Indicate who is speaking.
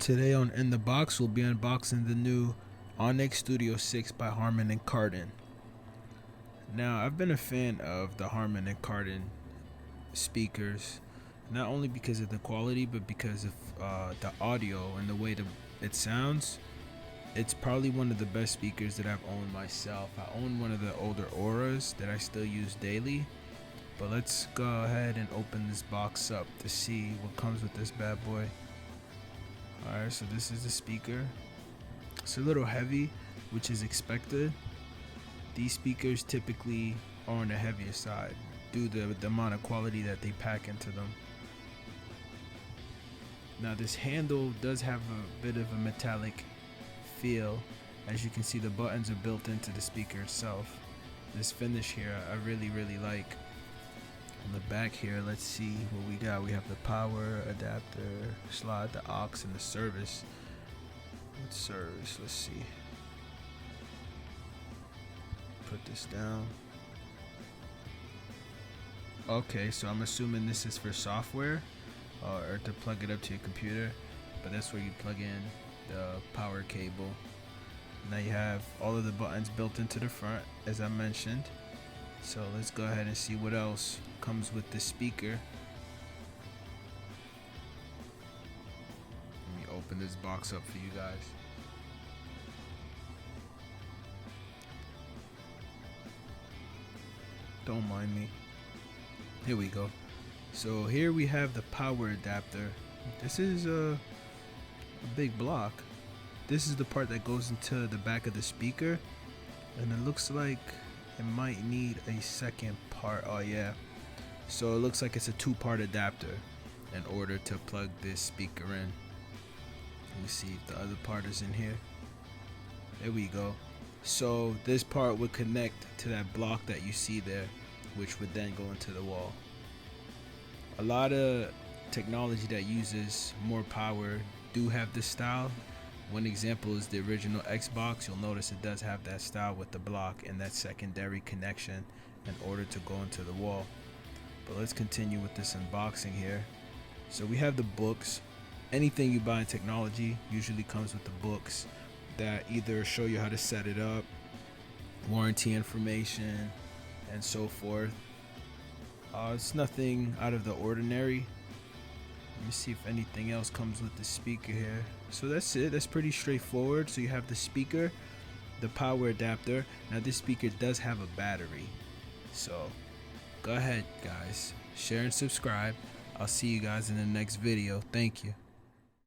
Speaker 1: Today on In the Box, we'll be unboxing the new Onyx Studio 6 by HarmanKardon. Now, I've been a fan of the HarmanKardon speakers, not only because of the quality, but because of the audio and the way it sounds. It's probably one of the best speakers that I've owned myself. I own one of the older Auras that I still use daily. But let's go ahead and open this box up to see what comes with this bad boy. Alright, so this is the speaker. It's a little heavy, which is expected. These speakers typically are on the heavier side due to the amount of quality that they pack into them. Now this handle does have a bit of a metallic feel. As you can see, the buttons are built into the speaker itself. This finish here I really like. On the back here, let's see what we got. We have the power adapter slot, the aux, and the service. What service? Let's see. Put this down. Okay, so I'm assuming this is for software or to plug it up to your computer, but that's where you plug in the power cable. Now you have all of the buttons built into the front, as I mentioned. So let's go ahead and see what else comes with this speaker. Let me open this box up for you guys. Don't mind me. Here we go. So here we have the power adapter. This is a big block. This is the part that goes into the back of the speaker, and it looks like it might need a second part. Oh yeah, so it looks like it's a two-part adapter in order to plug this speaker in. Let me see if the other part is in here. There we go. So this part would connect to that block that you see there, which would then go into the wall. A lot of technology that uses more power do have this style. One example is the original Xbox. You'll notice it does have that style with the block and that secondary connection in order to go into the wall. But let's continue with this unboxing here. So we have the books. Anything you buy in technology usually comes with the books that either show you how to set it up, warranty information, and so forth. It's nothing out of the ordinary. Let me see if anything else comes with the speaker here. So that's it. That's pretty straightforward. So you have the speaker, the power adapter. Now this speaker does have a battery. So go ahead, guys. Share and subscribe. I'll see you guys in the next video. Thank you.